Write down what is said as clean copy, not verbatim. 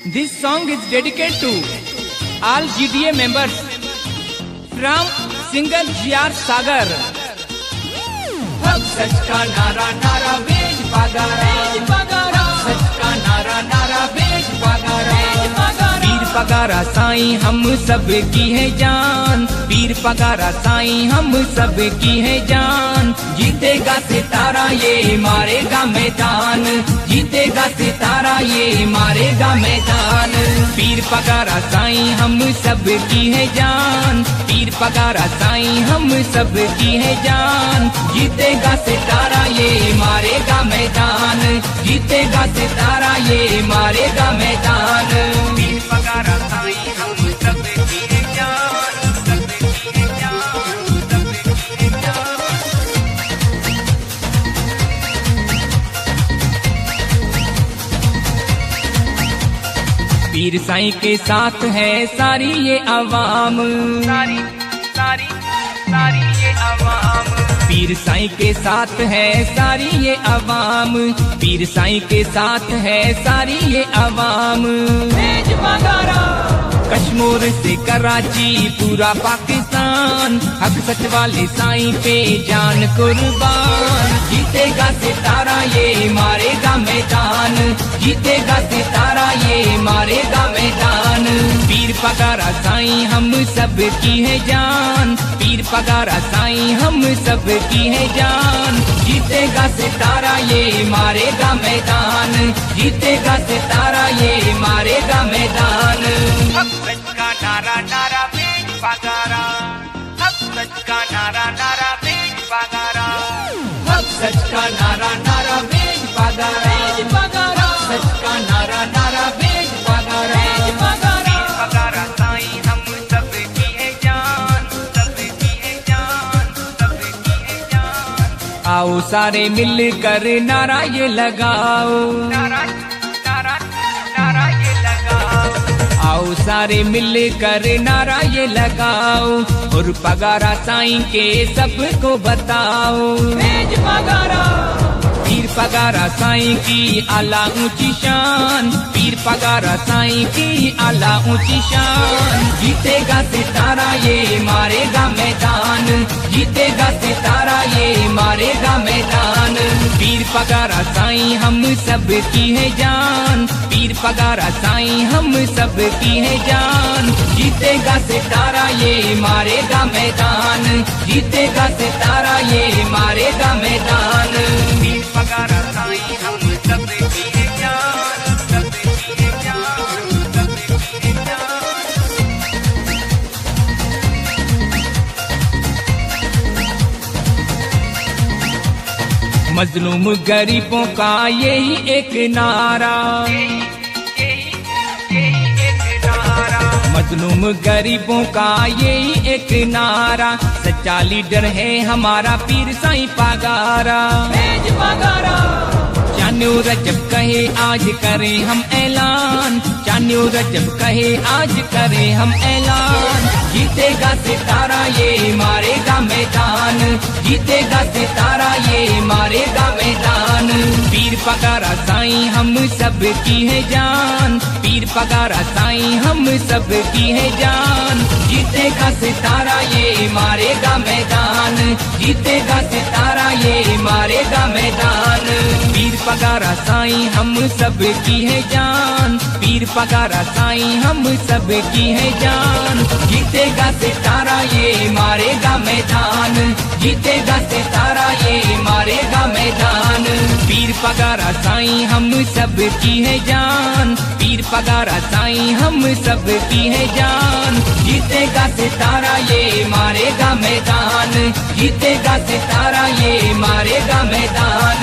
This song is dedicated to all GDA members from singer GR Sagar. अब सच का नारा नारा वेज पगारा सच का नारा नारा वेज पगारा पीर पगारा साईं हम सब की है जान, पीर पगारा साईं हम सब की है जान। जीतेगा सितारा ये मारेगा मैदान, जीतेगा सितारा ये मारेगा मैदान। पीर पगारा साईं हम सब की है जान, पीर पगारा साईं हम सब की है जान। जीतेगा सितारा ये मारेगा मैदान, जीतेगा सितारा ये मारेगा मैदान। पीर पगारा साईं हम सब की है जान, सब की है जान, सब की है जान। पीर साईं के साथ है सारी ये अवाम, सारी सारी सारी ये अवाम। पीर साईं के साथ है सारी ये अवाम, पीर साईं के साथ है सारी ये अवाम। वेज पगारा कश्मीर से कराची पूरा पाकिस्तान, हक सच वाले साईं पे जान कुर्बान। जीतेगा सितारा ये मारेगा मैदान, जीतेगा सितारा ये मारेगा मैदान। पीर पगारा साईं हम सब की है जान, पीर पगारा साईं हम सब की है जान। जीतेगा सितारा ये मारेगा मैदान, जीतेगा सितारा ये मारेगा मैदान। हक सच का नारा नारा वेज पगारा, हक सच का नारा नारा वेज पगारा। अब सच का नारा नारा वेज पगारा सच का नारा नारा वेज पगारा। पीर पगारा साईं हम सब की है जान, सब की है जान, सब की है जान। आओ सारे मिलकर नारा ये लगाओ, नारा नारा नारा ये लगाओ। आओ सारे मिलकर नारा ये लगाओ, और पगारा साईं के सबको बताओ। वेज पगारा पीर पगारा साईं की आला ऊंची शान, पीर पगारा साईं की आला ऊंची शान। जीतेगा सितारा ये मारेगा मैदान, जीतेगा सितारा ये मारेगा मैदान। पीर पगारा साईं हम सब की है जान, पीर पगारा साईं हम सब की है जान। जीतेगा सितारा ये मारेगा मैदान, जीतेगा सितारा ये मारेगा मैदान। पीर पगारा साईं हम सब की है जान, सब की है जान, सब की है जान। मजलूम गरीबों का यही एक नारा, मजलूम गरीबों का यही एक नारा। सच्चा लीडर है हमारा पीर साईं पगारा। वेज पगारा चान्यो रजब कहे आज करें हम ऐलान, चान्यो रजब कहे आज करें हम ऐलान। जीतेगा सितारा ये मारेगा मैदान, जीतेगा सितारा ये मारेगा मैदान। पीर पगारा साईं हम सब की है जान, पीर पगारा साईं हम सब की है जान। जीतेगा सितारा ये मारेगा मैदान, जीतेगा सितारा ये मारेगा मैदान। पीर पगारा साईं हम सब की है जान, पीर पगारा साईं हम सब की है जान। जीतेगा सितारा ये मारेगा मैदान, जीतेगा सितारा ये मारेगा मैदान। पीर पगारा साईं हम सब की है जान, पीर पगारा साईं हम सब की है जान। जीतेगा सितारा ये मारेगा मैदान, जीतेगा सितारा ये मारेगा मैदान।